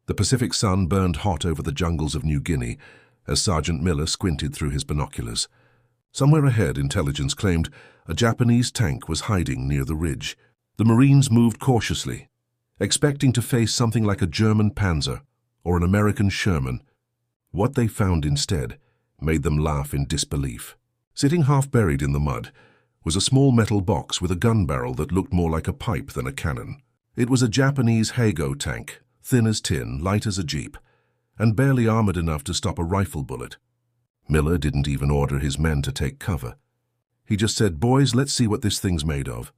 The Pacific sun burned hot over the jungles of New Guinea as Sergeant Miller squinted through his binoculars. Somewhere ahead, intelligence claimed, a Japanese tank was hiding near the ridge. The Marines moved cautiously, expecting to face something like a German Panzer or an American Sherman. What they found instead made them laugh in disbelief. Sitting half buried in the mud was a small metal box with a gun barrel that looked more like a pipe than a cannon. It was a Japanese Hago tank, thin as tin, light as a jeep, and barely armored enough to stop a rifle bullet. Miller didn't even order his men to take cover. He just said, "Boys, let's see what this thing's made of."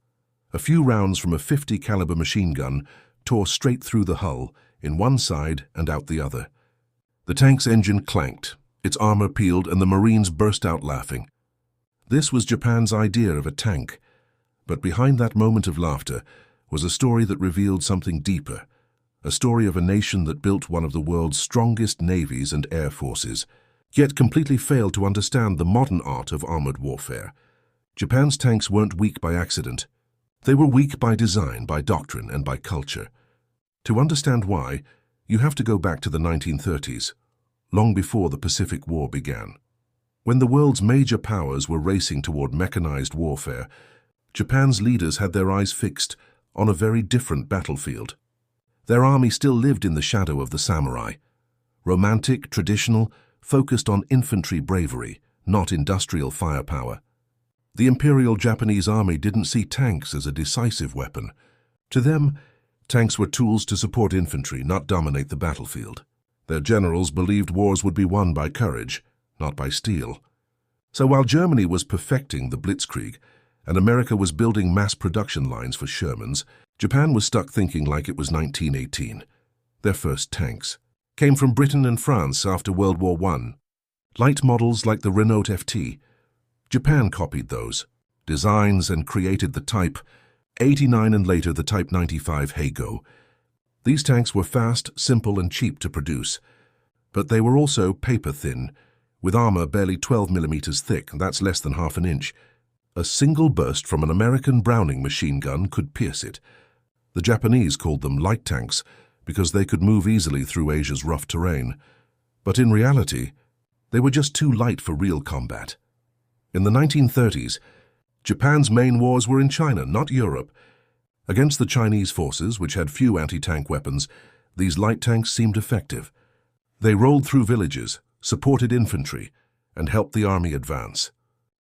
A few rounds from a .50 caliber machine gun tore straight through the hull, in one side and out the other. The tank's engine clanked, its armor peeled, and the Marines burst out laughing. This was Japan's idea of a tank, but behind that moment of laughter was a story that revealed something deeper, a story of a nation that built one of the world's strongest navies and air forces, yet completely failed to understand the modern art of armored warfare. Japan's tanks weren't weak by accident. They were weak by design, by doctrine, and by culture. To understand why, you have to go back to the 1930s, long before the Pacific War began. When the world's major powers were racing toward mechanized warfare, Japan's leaders had their eyes fixed on a very different battlefield. Their army still lived in the shadow of the samurai. Romantic, traditional, focused on infantry bravery, not industrial firepower. The Imperial Japanese Army didn't see tanks as a decisive weapon. To them, tanks were tools to support infantry, not dominate the battlefield. Their generals believed wars would be won by courage, not by steel. So while Germany was perfecting the Blitzkrieg and America was building mass production lines for Shermans, Japan was stuck thinking like it was 1918. Their first tanks came from Britain and France after World War I. Light models like the Renault FT. Japan copied those designs and created the Type 89 and later the Type 95 Hago. These tanks were fast, simple, and cheap to produce, but they were also paper-thin, with armor barely 12 millimeters thick, that's less than half an inch. A single burst from an American Browning machine gun could pierce it. The Japanese called them light tanks because they could move easily through Asia's rough terrain. But in reality, they were just too light for real combat. In the 1930s, Japan's main wars were in China, not Europe. Against the Chinese forces, which had few anti-tank weapons, these light tanks seemed effective. They rolled through villages, supported infantry, and helped the army advance.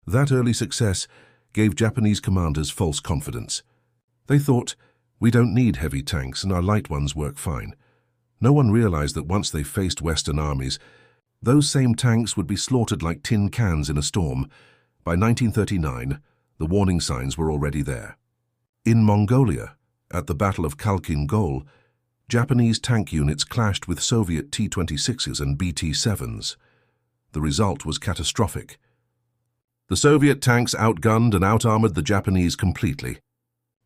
That early success gave Japanese commanders false confidence. They thought, "We don't need heavy tanks and our light ones work fine." No one realized that once they faced Western armies, those same tanks would be slaughtered like tin cans in a storm. By 1939, the warning signs were already there. In Mongolia, at the Battle of Khalkhin Gol, Japanese tank units clashed with Soviet T-26s and BT-7s. The result was catastrophic. The Soviet tanks outgunned and outarmored the Japanese completely.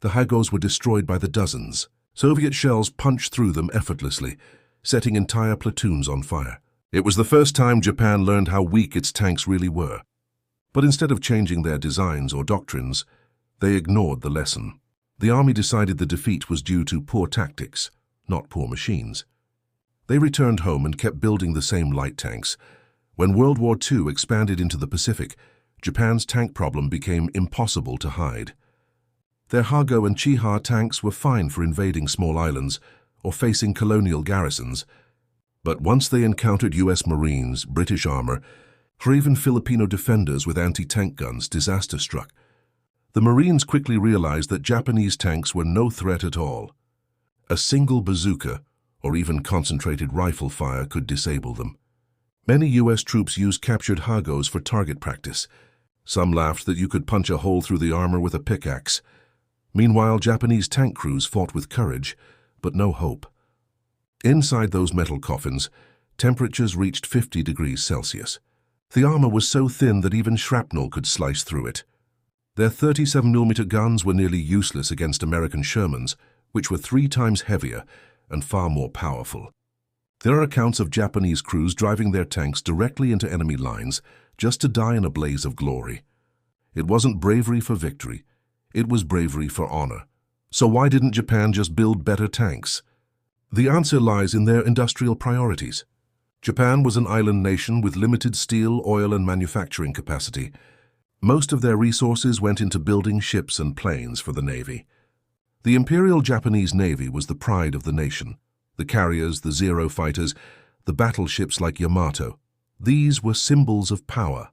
The Hagos were destroyed by the dozens. Soviet shells punched through them effortlessly, setting entire platoons on fire. It was the first time Japan learned how weak its tanks really were. But instead of changing their designs or doctrines, they ignored the lesson. The army decided the defeat was due to poor tactics, not poor machines. They returned home and kept building the same light tanks. When World War II expanded into the Pacific, Japan's tank problem became impossible to hide. Their Hago and Chiha tanks were fine for invading small islands or facing colonial garrisons. But once they encountered US Marines, British armor, or even Filipino defenders with anti-tank guns, disaster struck. The Marines quickly realized that Japanese tanks were no threat at all. A single bazooka, or even concentrated rifle fire, could disable them. Many US troops used captured Hagos for target practice. Some laughed that you could punch a hole through the armor with a pickaxe. Meanwhile, Japanese tank crews fought with courage, but no hope. Inside those metal coffins, temperatures reached 50 degrees Celsius. The armor was so thin that even shrapnel could slice through it. Their 37mm guns were nearly useless against American Shermans, which were 3 times heavier and far more powerful. There are accounts of Japanese crews driving their tanks directly into enemy lines just to die in a blaze of glory. It wasn't bravery for victory, it was bravery for honor. So why didn't Japan just build better tanks? The answer lies in their industrial priorities. Japan was an island nation with limited steel, oil, and manufacturing capacity. Most of their resources went into building ships and planes for the Navy. The Imperial Japanese Navy was the pride of the nation. The carriers, the Zero fighters, the battleships like Yamato. These were symbols of power.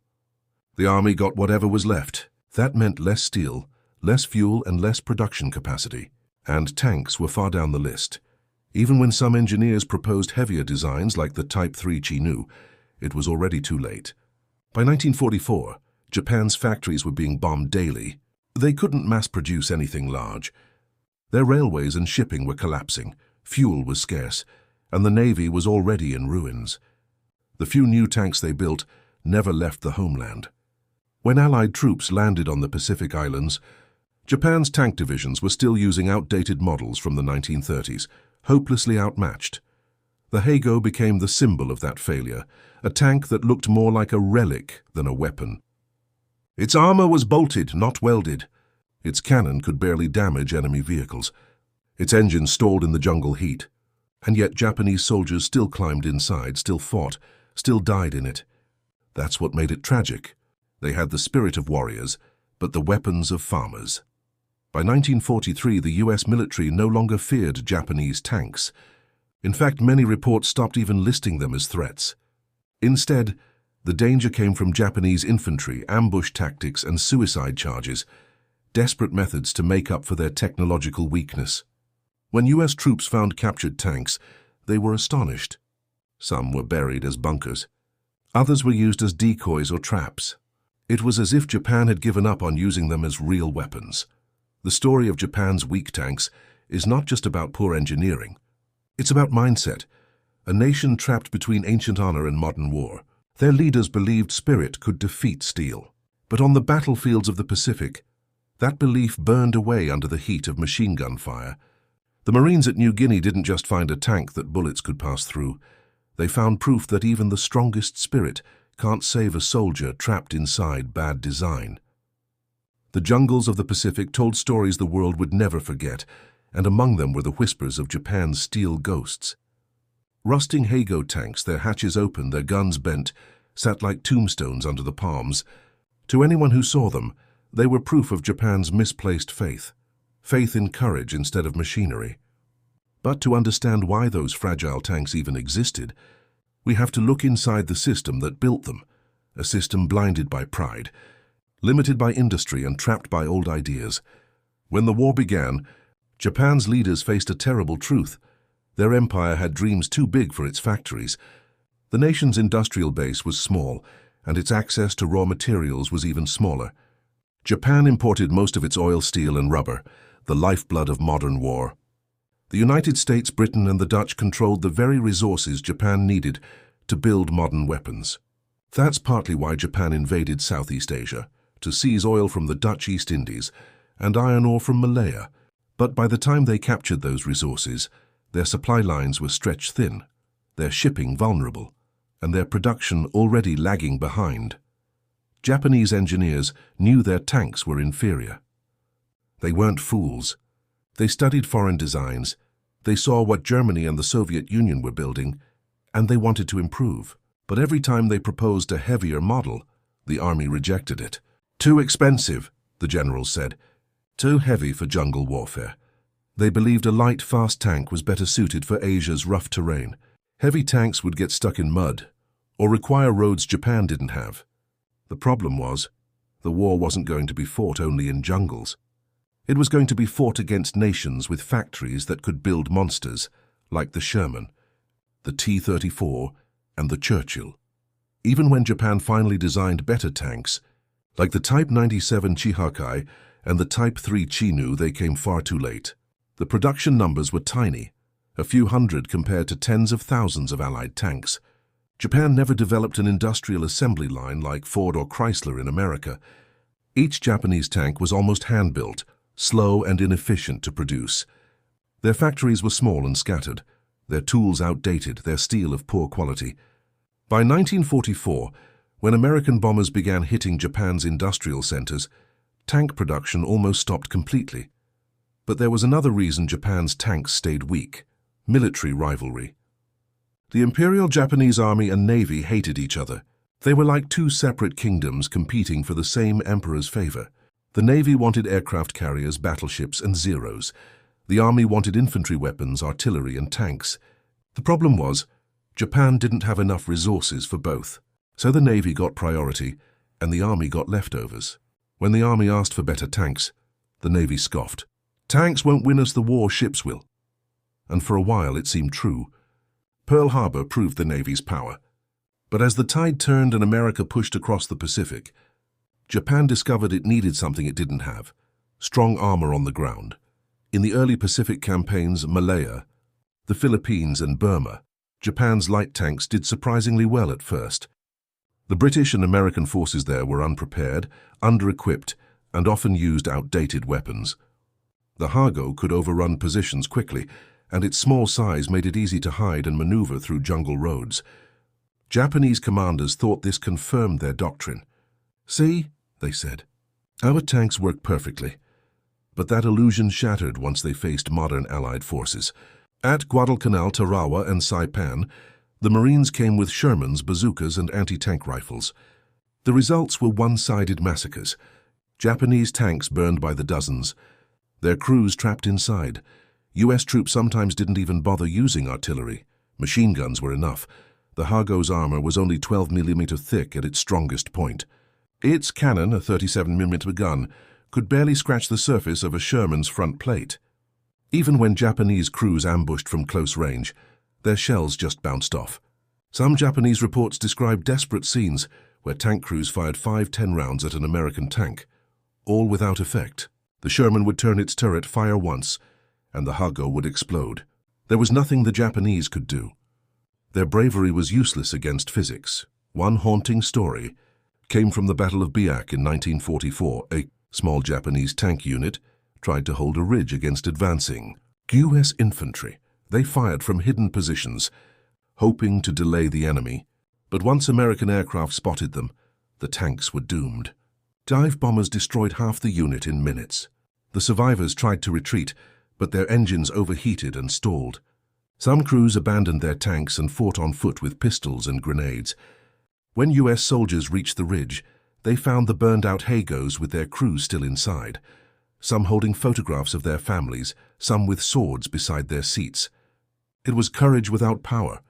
The army got whatever was left. That meant less steel, less fuel, and less production capacity. And tanks were far down the list. Even when some engineers proposed heavier designs like the Type 3 Chinu, it was already too late. By 1944, Japan's factories were being bombed daily. They couldn't mass-produce anything large. Their railways and shipping were collapsing, fuel was scarce, and the Navy was already in ruins. The few new tanks they built never left the homeland. When Allied troops landed on the Pacific Islands, Japan's tank divisions were still using outdated models from the 1930s, hopelessly outmatched. The Heigo became the symbol of that failure, a tank that looked more like a relic than a weapon. Its armor was bolted, not welded. Its cannon could barely damage enemy vehicles. Its engine stalled in the jungle heat. And yet Japanese soldiers still climbed inside, still fought, still died in it. That's what made it tragic. They had the spirit of warriors, but the weapons of farmers. By 1943, the US military no longer feared Japanese tanks. In fact, many reports stopped even listing them as threats. Instead, the danger came from Japanese infantry, ambush tactics, and suicide charges, desperate methods to make up for their technological weakness. When US troops found captured tanks, they were astonished. Some were buried as bunkers. Others were used as decoys or traps. It was as if Japan had given up on using them as real weapons. The story of Japan's weak tanks is not just about poor engineering. It's about mindset, a nation trapped between ancient honor and modern war. Their leaders believed spirit could defeat steel. But on the battlefields of the Pacific, that belief burned away under the heat of machine gun fire. The Marines at New Guinea didn't just find a tank that bullets could pass through. They found proof that even the strongest spirit can't save a soldier trapped inside bad design. The jungles of the Pacific told stories the world would never forget, and among them were the whispers of Japan's steel ghosts. Rusting Heigo tanks, their hatches open, their guns bent, sat like tombstones under the palms. To anyone who saw them, they were proof of Japan's misplaced faith in courage instead of machinery. But to understand why those fragile tanks even existed, we have to look inside the system that built them, a system blinded by pride, limited by industry and trapped by old ideas. When the war began, Japan's leaders faced a terrible truth. Their empire had dreams too big for its factories. The nation's industrial base was small, and its access to raw materials was even smaller. Japan imported most of its oil, steel, and rubber, the lifeblood of modern war. The United States, Britain, and the Dutch controlled the very resources Japan needed to build modern weapons. That's partly why Japan invaded Southeast Asia, to seize oil from the Dutch East Indies and iron ore from Malaya. But by the time they captured those resources, their supply lines were stretched thin, their shipping vulnerable, and their production already lagging behind. Japanese engineers knew their tanks were inferior. They weren't fools. They studied foreign designs, they saw what Germany and the Soviet Union were building, and they wanted to improve. But every time they proposed a heavier model, the army rejected it. Too expensive, the generals said. Too heavy for jungle warfare. They believed a light, fast tank was better suited for Asia's rough terrain. Heavy tanks would get stuck in mud, or require roads Japan didn't have. The problem was, the war wasn't going to be fought only in jungles. It was going to be fought against nations with factories that could build monsters, like the Sherman, the T-34, and the Churchill. Even when Japan finally designed better tanks, like the Type 97 Chihakai and the Type 3 Chinu, they came far too late. The production numbers were tiny, a few hundred compared to tens of thousands of Allied tanks. Japan never developed an industrial assembly line like Ford or Chrysler in America. Each Japanese tank was almost hand-built, slow and inefficient to produce. Their factories were small and scattered, their tools outdated, their steel of poor quality. By 1944, when American bombers began hitting Japan's industrial centers, tank production almost stopped completely. But there was another reason Japan's tanks stayed weak: Military rivalry. The Imperial Japanese Army and Navy hated each other. They were like two separate kingdoms competing for the same emperor's favor. The Navy wanted aircraft carriers, battleships, and Zeros. The Army wanted infantry weapons, artillery, and tanks. The problem was, Japan didn't have enough resources for both. So the Navy got priority, and the Army got leftovers. When the Army asked for better tanks, the Navy scoffed. "Tanks won't win us the war, ships will." And for a while it seemed true. Pearl Harbor proved the Navy's power. But as the tide turned and America pushed across the Pacific, Japan discovered it needed something it didn't have: strong armor on the ground. In the early Pacific campaigns, Malaya, the Philippines, and Burma, Japan's light tanks did surprisingly well at first. The British and American forces there were unprepared, under-equipped, and often used outdated weapons. The Hago could overrun positions quickly, and its small size made it easy to hide and maneuver through jungle roads. Japanese commanders thought this confirmed their doctrine. "See," they said, "our tanks work perfectly." But that illusion shattered once they faced modern Allied forces. At Guadalcanal, Tarawa, and Saipan, the Marines came with Shermans, bazookas, and anti-tank rifles. The results were one-sided massacres. Japanese tanks burned by the dozens, their crews trapped inside. U.S. troops sometimes didn't even bother using artillery. Machine guns were enough. The Hago's armor was only 12mm thick at its strongest point. Its cannon, a 37mm gun, could barely scratch the surface of a Sherman's front plate. Even when Japanese crews ambushed from close range, their shells just bounced off. Some Japanese reports describe desperate scenes where tank crews fired 5-10 rounds at an American tank, all without effect. The Sherman would turn its turret, fire once, and the Hago would explode. There was nothing the Japanese could do. Their bravery was useless against physics. One haunting story came from the Battle of Biak in 1944. A small Japanese tank unit tried to hold a ridge against advancing U.S. infantry. They fired from hidden positions, hoping to delay the enemy. But once American aircraft spotted them, the tanks were doomed. Dive bombers destroyed half the unit in minutes. The survivors tried to retreat, but their engines overheated and stalled. Some crews abandoned their tanks and fought on foot with pistols and grenades. When U.S. soldiers reached the ridge, they found the burned-out Hagos with their crews still inside, some holding photographs of their families, some with swords beside their seats. It was courage without power.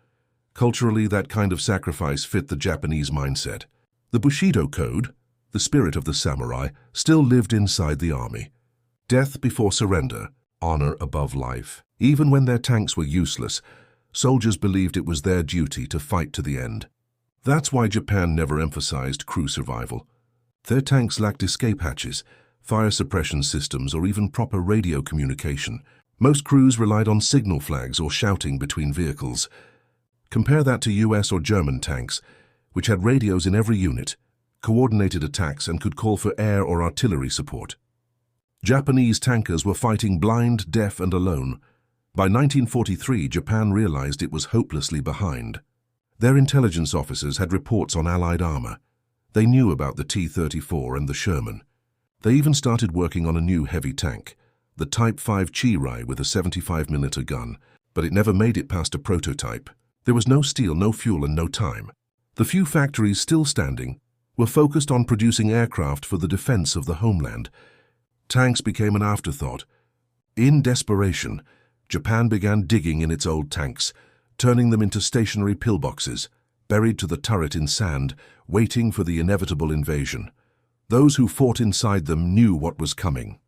Culturally, that kind of sacrifice fit the Japanese mindset. The Bushido Code, the spirit of the samurai, still lived inside the army. Death before surrender, honor above life. Even when their tanks were useless, soldiers believed it was their duty to fight to the end. That's why Japan never emphasized crew survival. Their tanks lacked escape hatches, fire suppression systems, or even proper radio communication. Most crews relied on signal flags or shouting between vehicles. Compare that to US or German tanks, which had radios in every unit, coordinated attacks, and could call for air or artillery support. Japanese tankers were fighting blind, deaf, and alone. By 1943, Japan realized it was hopelessly behind. Their intelligence officers had reports on Allied armor. They knew about the T-34 and the Sherman. They even started working on a new heavy tank, the Type 5 Chirai with a 75mm gun, but it never made it past a prototype. There was no steel, no fuel, and no time. The few factories still standing were focused on producing aircraft for the defense of the homeland. Tanks became an afterthought. In desperation, Japan began digging in its old tanks, turning them into stationary pillboxes, buried to the turret in sand, waiting for the inevitable invasion. Those who fought inside them knew what was coming.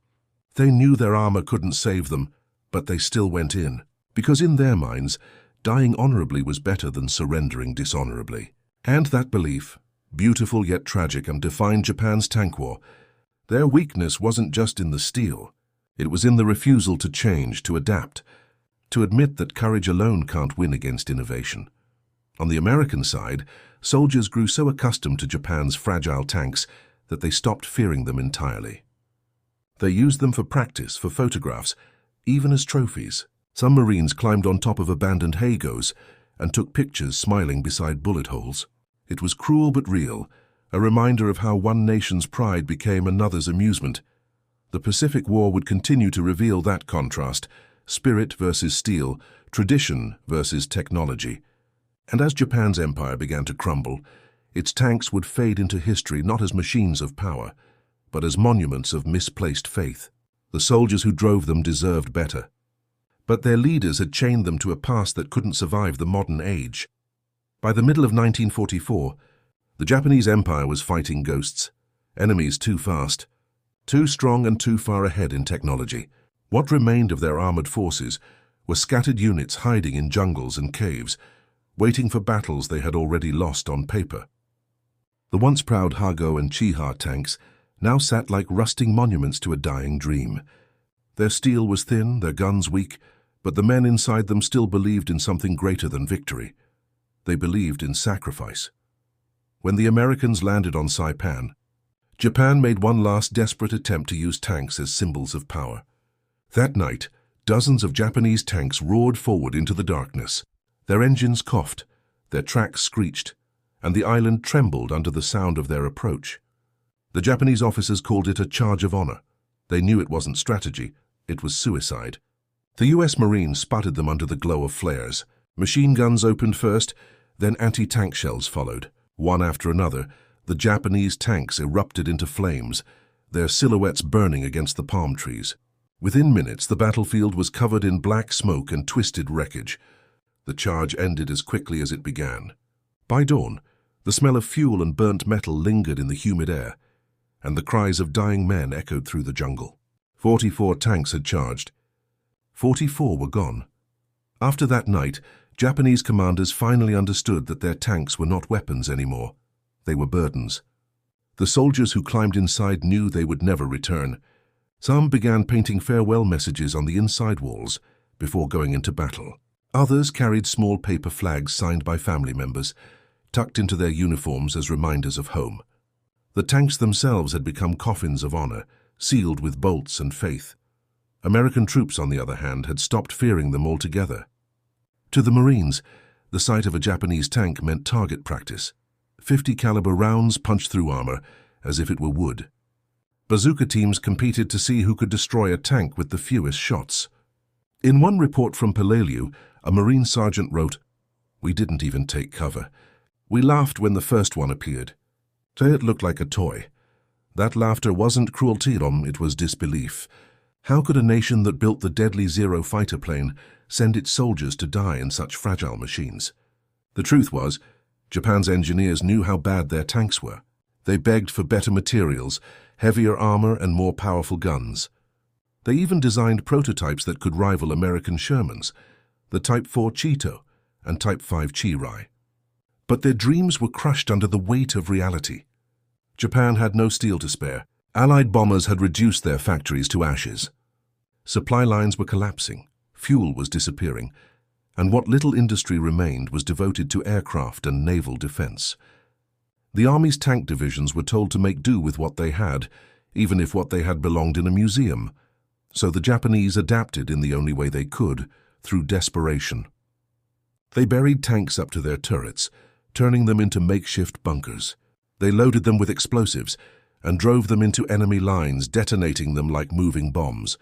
They knew their armor couldn't save them, but they still went in, because in their minds, dying honorably was better than surrendering dishonorably. And that belief, beautiful yet tragic, and defined Japan's tank war. Their weakness wasn't just in the steel. It was in the refusal to change, to adapt, to admit that courage alone can't win against innovation. On the American side, soldiers grew so accustomed to Japan's fragile tanks that they stopped fearing them entirely. They used them for practice, for photographs, even as trophies. Some Marines climbed on top of abandoned Hagos and took pictures smiling beside bullet holes. It was cruel but real, a reminder of how one nation's pride became another's amusement. The Pacific War would continue to reveal that contrast, spirit versus steel, tradition versus technology. And as Japan's empire began to crumble, its tanks would fade into history not as machines of power, but as monuments of misplaced faith. The soldiers who drove them deserved better. But their leaders had chained them to a past that couldn't survive the modern age. By the middle of 1944, the Japanese empire was fighting ghosts, enemies too fast, too strong and too far ahead in technology. What remained of their armored forces were scattered units hiding in jungles and caves, waiting for battles they had already lost on paper. The once proud Hago and Chiha tanks now sat like rusting monuments to a dying dream. Their steel was thin, their guns weak, but the men inside them still believed in something greater than victory. They believed in sacrifice. When the Americans landed on Saipan, Japan made one last desperate attempt to use tanks as symbols of power. That night, dozens of Japanese tanks roared forward into the darkness. Their engines coughed, their tracks screeched, and the island trembled under the sound of their approach. The Japanese officers called it a charge of honor. They knew it wasn't strategy, it was suicide. The US Marines spotted them under the glow of flares. Machine guns opened first, then anti-tank shells followed. One after another, the Japanese tanks erupted into flames, their silhouettes burning against the palm trees. Within minutes, the battlefield was covered in black smoke and twisted wreckage. The charge ended as quickly as it began. By dawn, the smell of fuel and burnt metal lingered in the humid air, and the cries of dying men echoed through the jungle. 44 tanks had charged. 44 were gone. After that night, Japanese commanders finally understood that their tanks were not weapons anymore. They were burdens. The soldiers who climbed inside knew they would never return. Some began painting farewell messages on the inside walls before going into battle. Others carried small paper flags signed by family members, tucked into their uniforms as reminders of home. The tanks themselves had become coffins of honor, sealed with bolts and faith. American troops, on the other hand, had stopped fearing them altogether. To the Marines, the sight of a Japanese tank meant target practice. 50 caliber rounds punched through armor as if it were wood. Bazooka teams competed to see who could destroy a tank with the fewest shots. In one report from Peleliu, a Marine sergeant wrote, "We didn't even take cover. We laughed when the first one appeared. It looked like a toy. That laughter wasn't cruelty, it was disbelief. How could a nation that built the deadly Zero fighter plane send its soldiers to die in such fragile machines?" The truth was, Japan's engineers knew how bad their tanks were. They begged for better materials, heavier armor, and more powerful guns. They even designed prototypes that could rival American Shermans, the Type 4 Cheeto and Type 5 Chirai. But their dreams were crushed under the weight of reality. Japan had no steel to spare. Allied bombers had reduced their factories to ashes. Supply lines were collapsing, fuel was disappearing, and what little industry remained was devoted to aircraft and naval defense. The Army's tank divisions were told to make do with what they had, even if what they had belonged in a museum. So the Japanese adapted in the only way they could, through desperation. They buried tanks up to their turrets, turning them into makeshift bunkers. They loaded them with explosives and drove them into enemy lines, detonating them like moving bombs.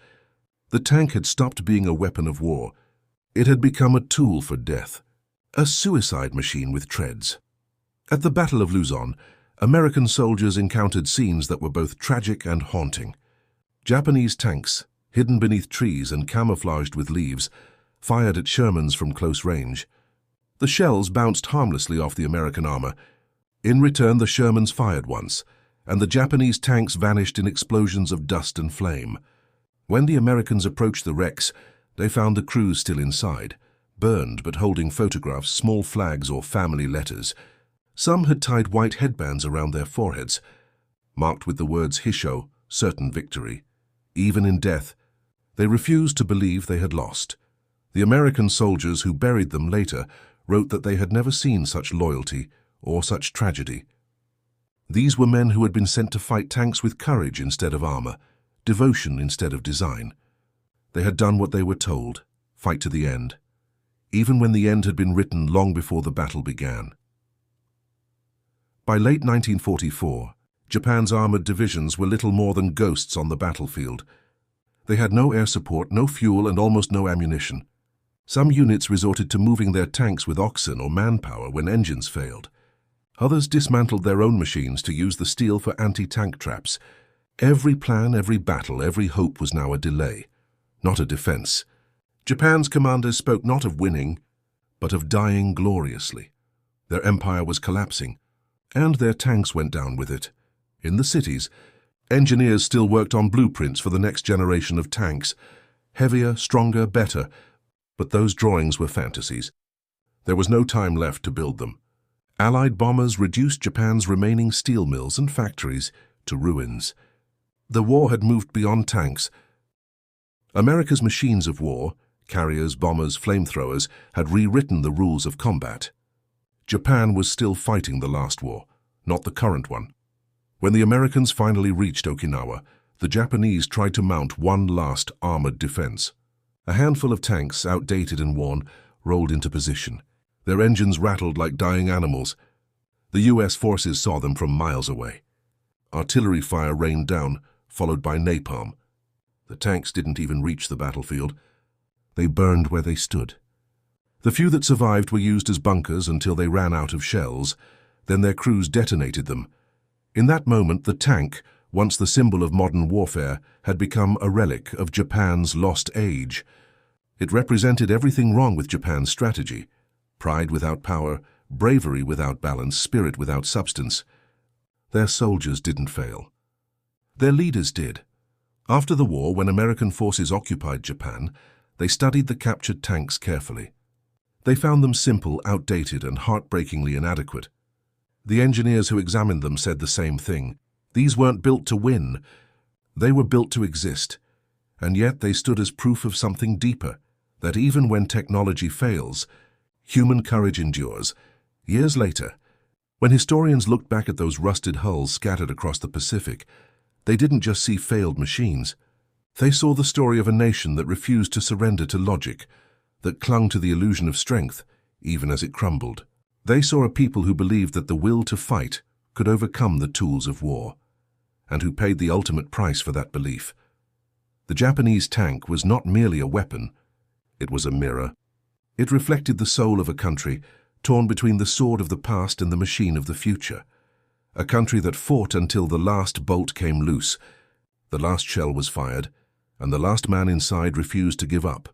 The tank had stopped being a weapon of war. It had become a tool for death, a suicide machine with treads. At the Battle of Luzon, American soldiers encountered scenes that were both tragic and haunting. Japanese tanks, hidden beneath trees and camouflaged with leaves, fired at Shermans from close range. The shells bounced harmlessly off the American armor. In return, the Shermans fired once, and the Japanese tanks vanished in explosions of dust and flame. When the Americans approached the wrecks, they found the crews still inside, burned but holding photographs, small flags, or family letters. Some had tied white headbands around their foreheads, marked with the words Hisho, certain victory. Even in death, they refused to believe they had lost. The American soldiers who buried them later wrote that they had never seen such loyalty or such tragedy. These were men who had been sent to fight tanks with courage instead of armor, devotion instead of design. They had done what they were told, fight to the end, even when the end had been written long before the battle began. By late 1944, Japan's armored divisions were little more than ghosts on the battlefield. They had no air support, no fuel, and almost no ammunition. Some units resorted to moving their tanks with oxen or manpower when engines failed. Others dismantled their own machines to use the steel for anti-tank traps. Every plan, every battle, every hope was now a delay, not a defense. Japan's commanders spoke not of winning, but of dying gloriously. Their empire was collapsing, and their tanks went down with it. In the cities, engineers still worked on blueprints for the next generation of tanks. Heavier, stronger, better, but those drawings were fantasies. There was no time left to build them. Allied bombers reduced Japan's remaining steel mills and factories to ruins. The war had moved beyond tanks. America's machines of war, carriers, bombers, flamethrowers, had rewritten the rules of combat. Japan was still fighting the last war, not the current one. When the Americans finally reached Okinawa, the Japanese tried to mount one last armored defense. A handful of tanks, outdated and worn, rolled into position. Their engines rattled like dying animals. The U.S. forces saw them from miles away. Artillery fire rained down, followed by napalm. The tanks didn't even reach the battlefield. They burned where they stood. The few that survived were used as bunkers until they ran out of shells. Then their crews detonated them. In that moment, the tank, once the symbol of modern warfare, had become a relic of Japan's lost age. It represented everything wrong with Japan's strategy: pride without power, bravery without balance, spirit without substance. Their soldiers didn't fail. Their leaders did. After the war, when American forces occupied Japan, they studied the captured tanks carefully. They found them simple, outdated, and heartbreakingly inadequate. The engineers who examined them said the same thing. These weren't built to win. They were built to exist. And yet they stood as proof of something deeper, that even when technology fails, human courage endures. Years later, when historians looked back at those rusted hulls scattered across the Pacific, they didn't just see failed machines. They saw the story of a nation that refused to surrender to logic, that clung to the illusion of strength, even as it crumbled. They saw a people who believed that the will to fight could overcome the tools of war, and who paid the ultimate price for that belief. The Japanese tank was not merely a weapon, it was a mirror. It reflected the soul of a country torn between the sword of the past and the machine of the future. A country that fought until the last bolt came loose, the last shell was fired, and the last man inside refused to give up.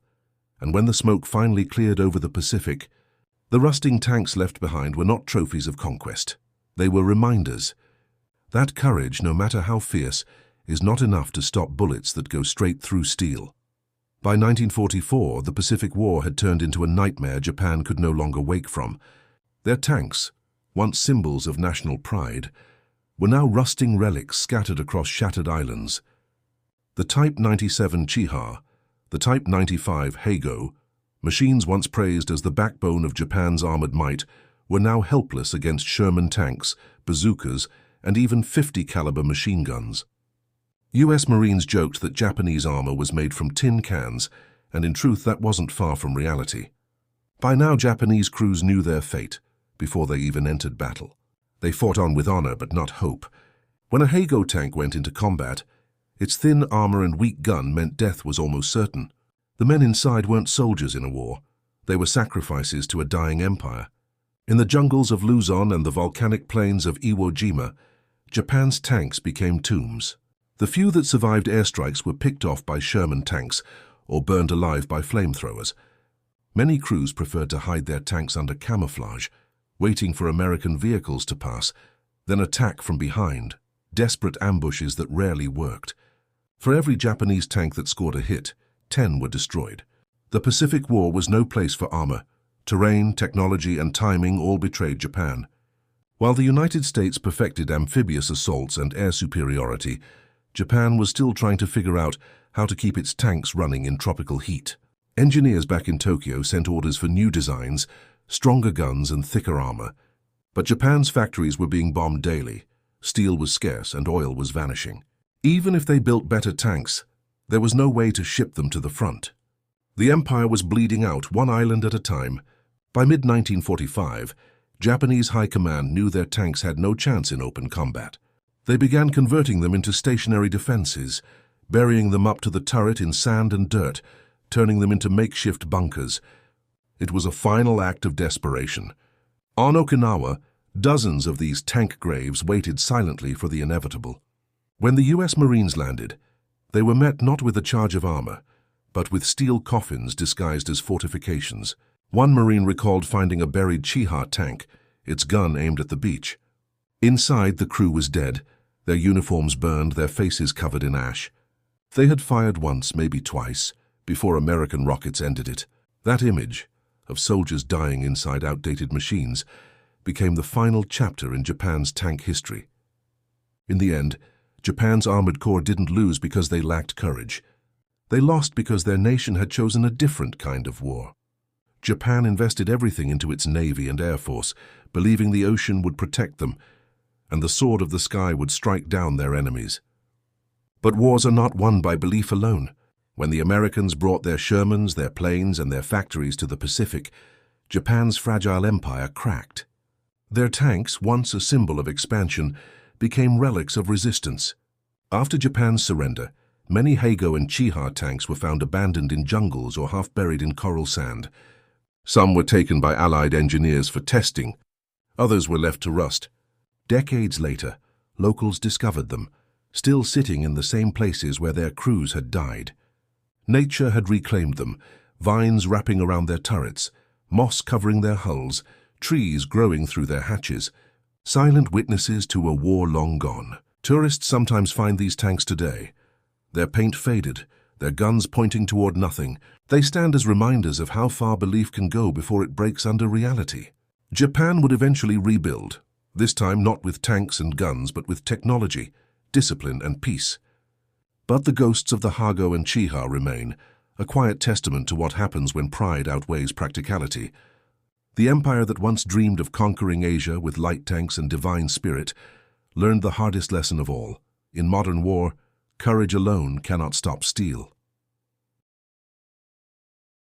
And when the smoke finally cleared over the Pacific, the rusting tanks left behind were not trophies of conquest. They were reminders. That courage, no matter how fierce, is not enough to stop bullets that go straight through steel. By 1944, the Pacific War had turned into a nightmare Japan could no longer wake from. Their tanks, once symbols of national pride, were now rusting relics scattered across shattered islands. The Type 97 Chiha, the Type 95 Heigo, machines once praised as the backbone of Japan's armored might, were now helpless against Sherman tanks, bazookas, and even .50 caliber machine guns. U.S. Marines joked that Japanese armor was made from tin cans, and in truth that wasn't far from reality. By now Japanese crews knew their fate, before they even entered battle. They fought on with honor but not hope. When a Heigo tank went into combat, its thin armor and weak gun meant death was almost certain. The men inside weren't soldiers in a war. They were sacrifices to a dying empire. In the jungles of Luzon and the volcanic plains of Iwo Jima, Japan's tanks became tombs. The few that survived airstrikes were picked off by Sherman tanks or burned alive by flamethrowers. Many crews preferred to hide their tanks under camouflage, waiting for American vehicles to pass, then attack from behind, desperate ambushes that rarely worked. For every Japanese tank that scored a hit, 10 were destroyed. The Pacific War was no place for armor. Terrain, technology, and timing all betrayed Japan. While the United States perfected amphibious assaults and air superiority, Japan was still trying to figure out how to keep its tanks running in tropical heat. Engineers back in Tokyo sent orders for new designs, stronger guns, and thicker armor. But Japan's factories were being bombed daily. Steel was scarce and oil was vanishing. Even if they built better tanks, there was no way to ship them to the front. The empire was bleeding out, one island at a time. By mid-1945, Japanese high command knew their tanks had no chance in open combat. They began converting them into stationary defenses, burying them up to the turret in sand and dirt, turning them into makeshift bunkers, It was a final act of desperation. On Okinawa, dozens of these tank graves waited silently for the inevitable. When the U.S. Marines landed, they were met not with a charge of armor, but with steel coffins disguised as fortifications. One Marine recalled finding a buried Chiha tank, its gun aimed at the beach. Inside, the crew was dead, their uniforms burned, their faces covered in ash. They had fired once, maybe twice, before American rockets ended it. That image, of soldiers dying inside outdated machines, became the final chapter in Japan's tank history. In the end, Japan's armored corps didn't lose because they lacked courage. They lost because their nation had chosen a different kind of war. Japan invested everything into its navy and air force, believing the ocean would protect them, and the sword of the sky would strike down their enemies. But wars are not won by belief alone. When the Americans brought their Shermans, their planes, and their factories to the Pacific, Japan's fragile empire cracked. Their tanks, once a symbol of expansion, became relics of resistance. After Japan's surrender, many Heigo and Chiha tanks were found abandoned in jungles or half buried in coral sand. Some were taken by Allied engineers for testing. Others were left to rust. Decades later, locals discovered them, still sitting in the same places where their crews had died. Nature had reclaimed them, vines wrapping around their turrets, moss covering their hulls, trees growing through their hatches, silent witnesses to a war long gone. Tourists sometimes find these tanks today. Their paint faded, their guns pointing toward nothing. They stand as reminders of how far belief can go before it breaks under reality. Japan would eventually rebuild, this time not with tanks and guns, but with technology, discipline, and peace. But the ghosts of the Hago and Chiha remain, a quiet testament to what happens when pride outweighs practicality. The empire that once dreamed of conquering Asia with light tanks and divine spirit learned the hardest lesson of all. In modern war, courage alone cannot stop steel.